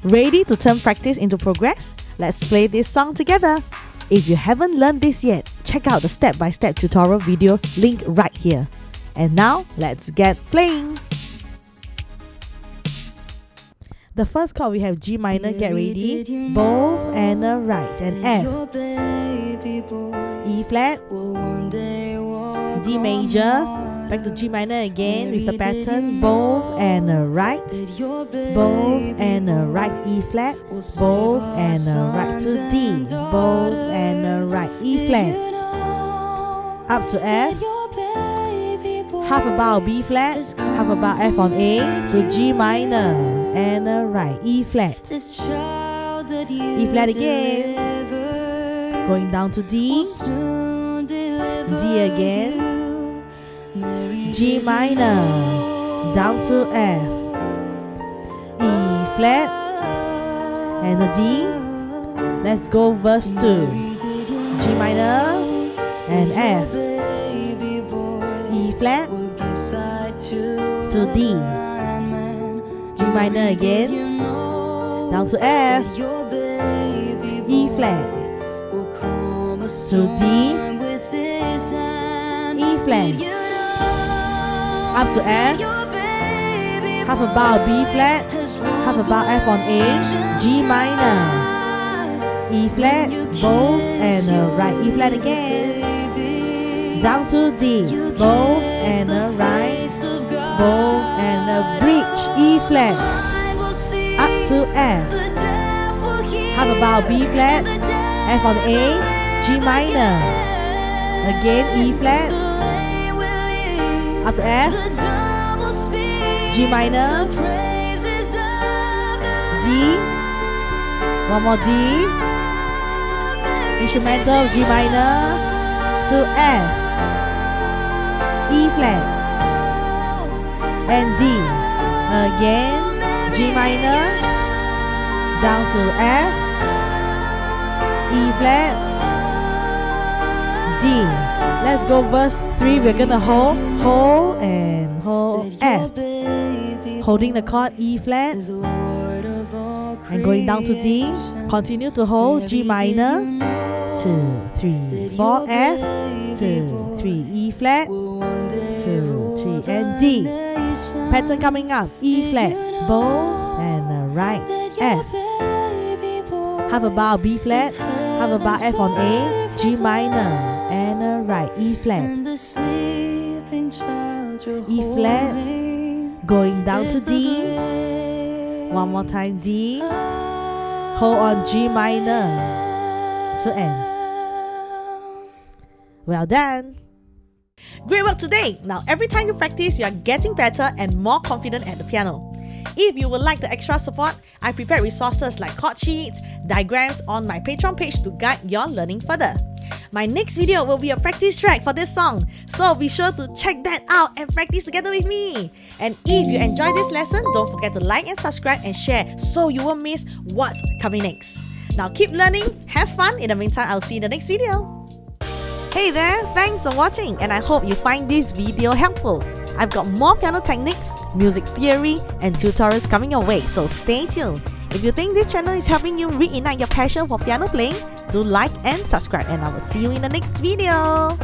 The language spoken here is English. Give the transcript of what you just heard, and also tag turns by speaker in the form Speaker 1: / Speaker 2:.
Speaker 1: Ready to turn practice into progress? Let's play this song together. If you haven't learned this yet, check out the step-by-step tutorial video link right here. And now, let's get playing. The first chord we have G minor, get ready, both and a right, and F, E flat, D major, back to G minor again with the pattern, both and a right, both and a right, E flat, both and a right to D, both and a right, E flat, up to F, half a bar B flat, half a bar F on A, to G minor, and a right, E flat, E flat again, going down to D, D again, G minor, down to F, E flat, and a D. Let's go verse 2, G minor, and F, E flat, to D, G minor again, down to F, E flat, to D, E flat, up to F, half a bar B flat, half a bar F on A, G minor, E flat, both and a right, E flat again, down to D, both and a right, both and a bridge, E flat, up to F, half a bar B flat, F on A, G minor, again E flat, up to F, G minor, D, one more D, instrumental G minor, to F, E flat, and D, again G minor, down to F, E flat, D. Let's go verse 3. We're gonna hold and hold F, holding the chord E flat, and going down to D. Continue to hold G minor, 2, 3, 4 F, 2, 3 E flat, 2, 3 and D. Pattern coming up, E flat, both and a right, F, half a bar B flat, half a bar F on A, G minor, and a right, E flat, E flat, going down to D, one more time D, hold on G minor, to end. Well done! Great work today! Now every time you practice, you are getting better and more confident at the piano. If you would like the extra support, I prepared resources like chord sheets, diagrams on my Patreon page to guide your learning further. My next video will be a practice track for this song, so be sure to check that out and practice together with me. And if you enjoyed this lesson, don't forget to like and subscribe and share so you won't miss what's coming next. Now keep learning, have fun. In the meantime, I'll see you in the next video. Hey there, thanks for watching and I hope you find this video helpful. I've got more piano techniques, music theory, and tutorials coming your way, so stay tuned. If you think this channel is helping you reignite your passion for piano playing, do like and subscribe and I will see you in the next video.